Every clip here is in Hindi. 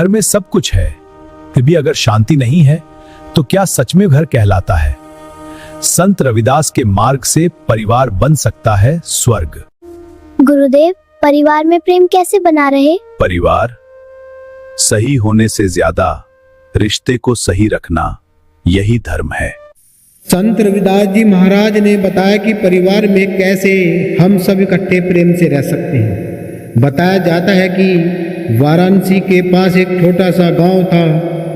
घर में सब कुछ है, फिर भी अगर शांति नहीं है तो क्या सच में घर कहलाता है? संत रविदास के मार्ग से परिवार बन सकता है स्वर्ग। गुरुदेव, परिवार में प्रेम कैसे बना रहे? परिवार सही होने से ज्यादा रिश्ते को सही रखना, यही धर्म है। संत रविदास जी महाराज ने बताया कि परिवार में कैसे हम सब इकट्ठे प्रेम से रह सकते हैं। बताया जाता है कि वाराणसी के पास एक छोटा सा गांव था।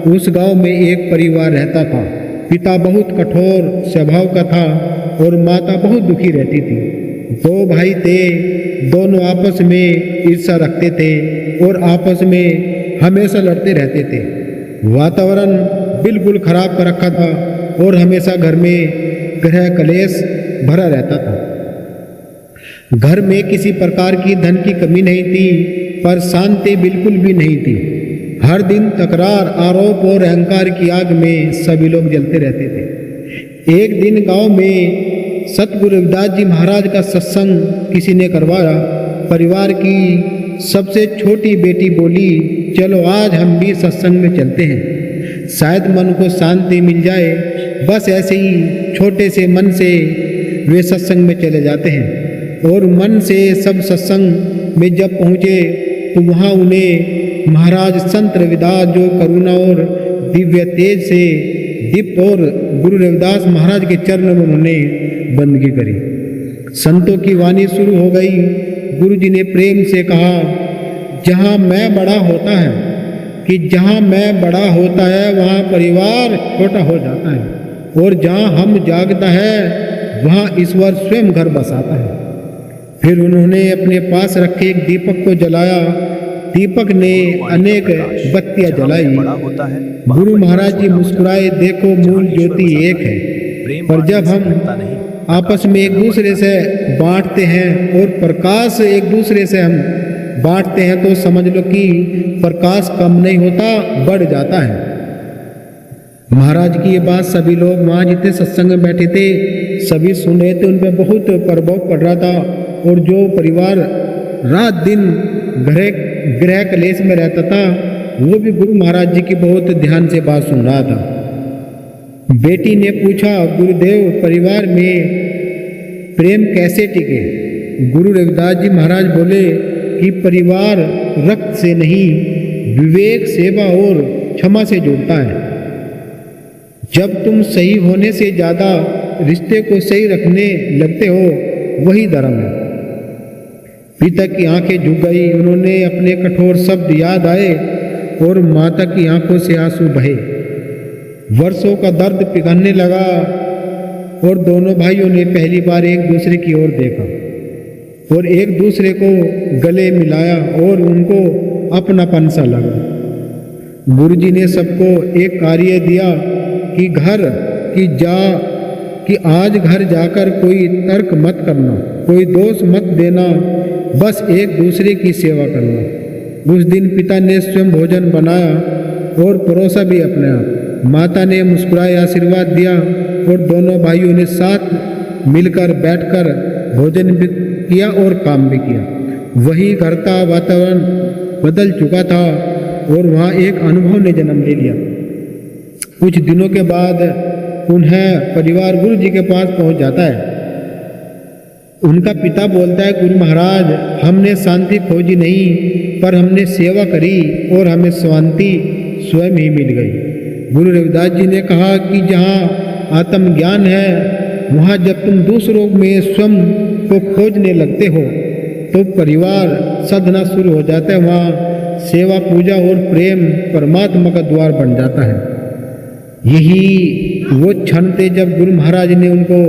उस गांव में एक परिवार रहता था। पिता बहुत कठोर स्वभाव का था और माता बहुत दुखी रहती थी। दो भाई थे, दोनों आपस में ईर्ष्या रखते थे और आपस में हमेशा लड़ते रहते थे। वातावरण बिल्कुल खराब कर रखा था और हमेशा घर में गृह कलेश भरा रहता था। घर में किसी प्रकार की धन की कमी नहीं थी, पर शांति बिल्कुल भी नहीं थी। हर दिन तकरार, आरोप और अहंकार की आग में सभी लोग जलते रहते थे। एक दिन गांव में सतगुरु रविदास जी महाराज का सत्संग किसी ने करवाया। परिवार की सबसे छोटी बेटी बोली, चलो आज हम भी सत्संग में चलते हैं, शायद मन को शांति मिल जाए। बस ऐसे ही छोटे से मन से वे सत्संग में चले जाते हैं और मन से सब सत्संग में जब पहुँचे तो वहाँ उन्हें महाराज संत रविदास जो करुणा और दिव्य तेज से दीप्त और गुरु रविदास महाराज के चरणों में उन्होंने बंदगी करी। संतों की वाणी शुरू हो गई। गुरु जी ने प्रेम से कहा, जहाँ मैं बड़ा होता है कि जहाँ मैं बड़ा होता है वहाँ परिवार छोटा हो जाता है और जहाँ हम जागता है वहाँ ईश्वर स्वयं घर बसाता है। फिर उन्होंने अपने पास रखे एक दीपक को जलाया। दीपक ने अनेक बत्तियां जलाई। गुरु महाराज जी मुस्कुराए, देखो मूल ज्योति एक है, पर जब हम आपस में एक दूसरे से बांटते हैं और प्रकाश एक दूसरे से हम बांटते हैं तो समझ लो कि प्रकाश कम नहीं होता, बढ़ जाता है। महाराज की ये बात सभी लोग वहाँ जितने सत्संग में बैठे थे सभी सुन रहे थे। उन पर बहुत प्रभाव पड़ रहा था और जो परिवार रात दिन गृह कलेश में रहता था वो भी गुरु महाराज जी की बहुत ध्यान से बात सुन रहा था। बेटी ने पूछा, गुरुदेव परिवार में प्रेम कैसे टिके? गुरु रविदास जी महाराज बोले कि परिवार रक्त से नहीं, विवेक, सेवा और क्षमा से जुड़ता है। जब तुम सही होने से ज्यादा रिश्ते को सही रखने लगते हो वही धर्म है। पिता की आंखें झुक गई। उन्होंने अपने कठोर शब्द याद आए और माता की आंखों से आंसू बहे। वर्षों का दर्द पिघलने लगा और दोनों भाइयों ने पहली बार एक दूसरे की ओर देखा और एक दूसरे को गले मिलाया और उनको अपनापन सा लगा। गुरु जी ने सबको एक कार्य दिया कि आज घर जाकर कोई तर्क मत करना, कोई दोष मत देना, बस एक दूसरे की सेवा करना। उस दिन पिता ने स्वयं भोजन बनाया और परोसा भी अपने आप। माता ने मुस्कुराए आशीर्वाद दिया और दोनों भाइयों ने साथ मिलकर बैठकर भोजन भी किया और काम भी किया। वही घर का वातावरण बदल चुका था और वहाँ एक अनुभव ने जन्म ले लिया। कुछ दिनों के बाद उन्हें परिवार गुरु जी के पास पहुँच जाता है। उनका पिता बोलता है, गुरु महाराज हमने शांति खोजी नहीं, पर हमने सेवा करी और हमें शांति स्वयं ही मिल गई। गुरु रविदास जी ने कहा कि जहाँ आत्मज्ञान है वहाँ जब तुम दूसरों में स्वयं को खोजने लगते हो तो परिवार साधना शुरू हो जाता है। वहाँ सेवा, पूजा और प्रेम परमात्मा का द्वार बन जाता है। यही वो क्षण थे जब गुरु महाराज ने उनको,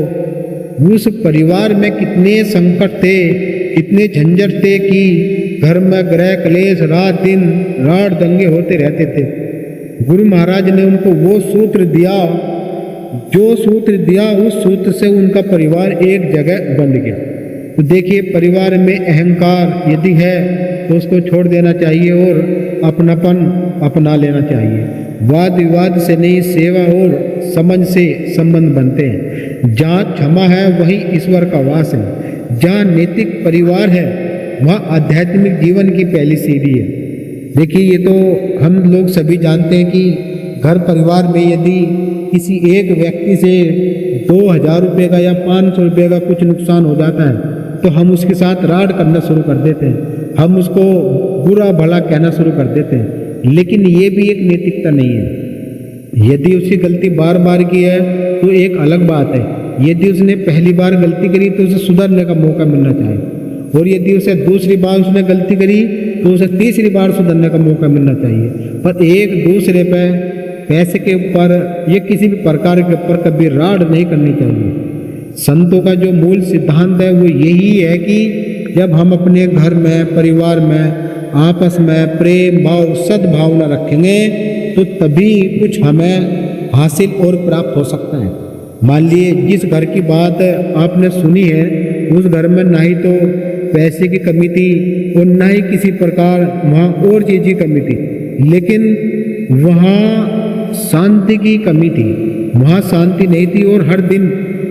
उस परिवार में कितने संकट थे, कितने झंझट थे कि घर में गृह कलेश, रात दिन राड़ दंगे होते रहते थे। गुरु महाराज ने उनको वो सूत्र दिया, जो सूत्र दिया उस सूत्र से उनका परिवार एक जगह बंध गया। तो देखिए परिवार में अहंकार यदि है तो उसको छोड़ देना चाहिए और अपनापन अपना लेना चाहिए। वाद विवाद से नहीं, सेवा और समझ से संबंध बनते हैं। जहाँ क्षमा है वही ईश्वर का वास है। जहाँ नैतिक परिवार है वहाँ आध्यात्मिक जीवन की पहली सीढ़ी है। देखिए, ये तो हम लोग सभी जानते हैं कि घर परिवार में यदि किसी एक व्यक्ति से 2000 रुपये का या 500 रुपये का कुछ नुकसान हो जाता है तो हम उसके साथ राड करना शुरू कर देते हैं, हम उसको बुरा भला कहना शुरू कर देते हैं। लेकिन ये भी एक नैतिकता नहीं है। यदि उसकी गलती बार बार की है तो एक अलग बात है। यदि उसने पहली बार गलती करी तो उसे सुधरने का मौका मिलना चाहिए, और यदि उसे दूसरी बार उसने गलती करी तो उसे तीसरी बार सुधरने का मौका मिलना चाहिए। पर एक दूसरे पे पैसे के ऊपर या किसी भी प्रकार के ऊपर कभी राड नहीं करनी चाहिए। संतों का जो मूल सिद्धांत है वो यही है कि जब हम अपने घर में, परिवार में आपस में प्रेम भाव, सद्भावना रखेंगे तो तभी कुछ हमें हासिल और प्राप्त हो सकता है। मान लिए जिस घर की बात आपने सुनी है उस घर में ना ही तो पैसे की कमी थी और ना ही किसी प्रकार वहाँ और चीज़ की कमी थी, लेकिन वहाँ शांति की कमी थी, वहाँ शांति नहीं थी और हर दिन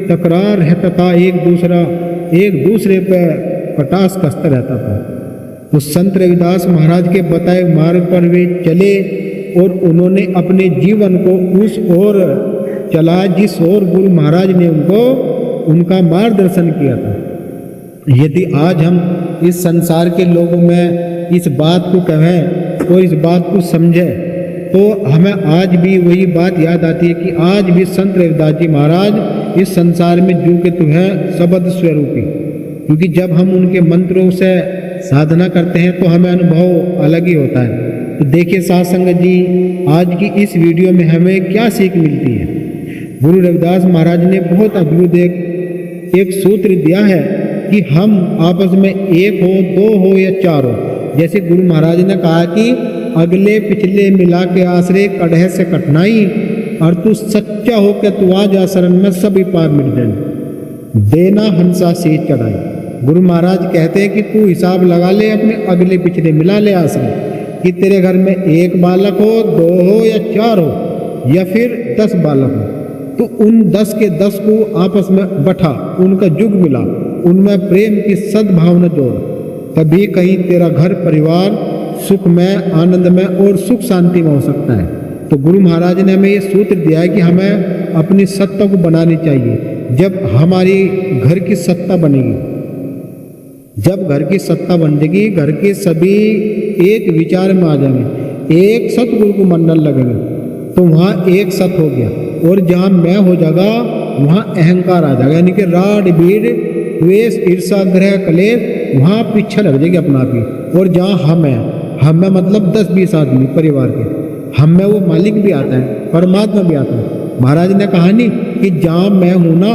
तकरार रहता था, एक दूसरे पर कटास कसता रहता था। तो संत रविदास महाराज के बताए मार्ग पर वे चले और उन्होंने अपने जीवन को उस ओर चला जिस ओर गुरु महाराज ने उनका मार्गदर्शन किया था। यदि आज हम इस संसार के लोगों में इस बात को कहें और इस बात को समझें तो हमें आज भी वही बात याद आती है कि आज भी संत रविदास जी महाराज इस संसार में जू के तुम्हें शब्द स्वरूपी, क्योंकि जब हम उनके मंत्रों से साधना करते हैं तो हमें अनुभव अलग ही होता है। तो देखिए साथ संगत जी, आज की इस वीडियो में हमें क्या सीख मिलती है। गुरु रविदास महाराज ने बहुत अद्भुत एक सूत्र दिया है कि हम आपस में एक हो, दो हो या चार हो। जैसे गुरु महाराज ने कहा कि अगले पिछले मिला के आश्रय कड़ह से कठिनाई, और तू सच्चा हो के तू आ जा शरण में सभी पार मिट जाए, देना हंसा से चढ़ाई। गुरु महाराज कहते हैं कि तू हिसाब लगा ले, अपने अगले पिछले मिला ले आश्रय, कि तेरे घर में एक बालक हो, दो हो या चार हो या फिर 10 बालक हो, तो उन 10 के 10 को आपस में बैठा, उनका युग मिला, उनमें प्रेम की सद्भावना जोड़, तभी कहीं तेरा घर परिवार सुख में, आनंद में और सुख शांति में हो सकता है। तो गुरु महाराज ने हमें ये सूत्र दिया है कि हमें अपनी सत्ता को बनानी चाहिए। जब हमारी घर की सत्ता बनेगी, जब घर की सत्ता बन जाएगी, घर के सभी एक विचार में आ जाएंगे, एक सतगुरु को मनने लगेंगे, तो वहाँ एक सत हो गया। और जहाँ मैं हो जाएगा वहाँ अहंकार आ जाएगा, यानी कि राड बीड़ द्वेष ईर्षा ग्रह कलेश वहाँ पीछे लग जाएगी अपना आप ही। और जहाँ हम है मतलब 10-20 आदमी परिवार के, हम में वो मालिक भी आता है, परमात्मा भी आता है। महाराज ने कहा नहीं कि जहाँ मैं हूँ ना,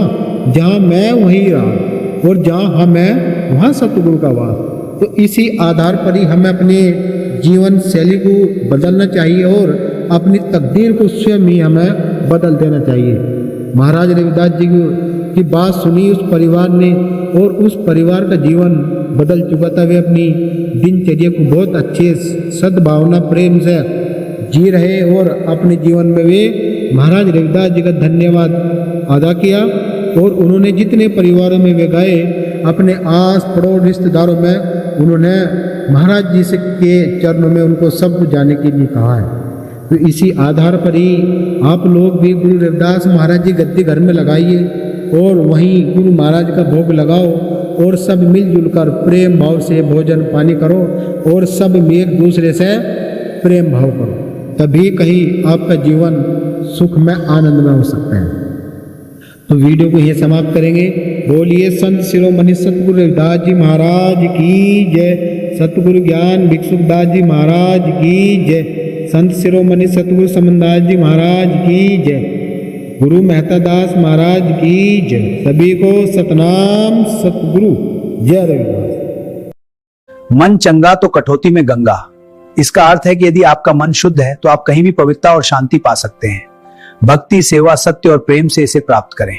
जहाँ मैं वहीं रहा, और जहाँ हम है वहाँ सतगुरु का वास। तो इसी आधार पर ही हमें अपने जीवन शैली को बदलना चाहिए और अपनी तकदीर को स्वयं ही हमें बदल देना चाहिए। महाराज रविदास जी की बात सुनी उस परिवार ने, और उस परिवार का जीवन बदल चुका था। वे अपनी दिनचर्या को बहुत अच्छे सद्भावना प्रेम से जी रहे और अपने जीवन में वे महाराज रविदास जी का धन्यवाद अदा किया। और उन्होंने जितने परिवारों में वे गए, अपने आस पड़ोस रिश्तेदारों में उन्होंने महाराज जी से के चरणों में उनको सब कुछ जाने के लिए कहा है। तो इसी आधार पर ही आप लोग भी गुरु रविदास महाराज जी गद्दी घर में लगाइए और वहीं गुरु महाराज का भोग लगाओ, और सब मिलजुल कर प्रेम भाव से भोजन पानी करो, और सब एक दूसरे से प्रेम भाव करो, तभी कहीं आपका जीवन सुख में आनंद में हो सकता है। तो वीडियो को ये समाप्त करेंगे। बोलिए संत शिरोमणि सतगुरु रविदास जी महाराज की जय, सतगुरु ज्ञान भिक्षुकदास जी महाराज की जय, संत शिरोमणि सतगुरु समनदास जी महाराज की जय, गुरु मेहता दास महाराज की जय। सभी को सतनाम सतगुरु, जय रविदास। मन चंगा तो कठौती में गंगा। इसका अर्थ है कि यदि आपका मन शुद्ध है तो आप कहीं भी पवित्रता और शांति पा सकते हैं। भक्ति, सेवा, सत्य और प्रेम से इसे प्राप्त करें।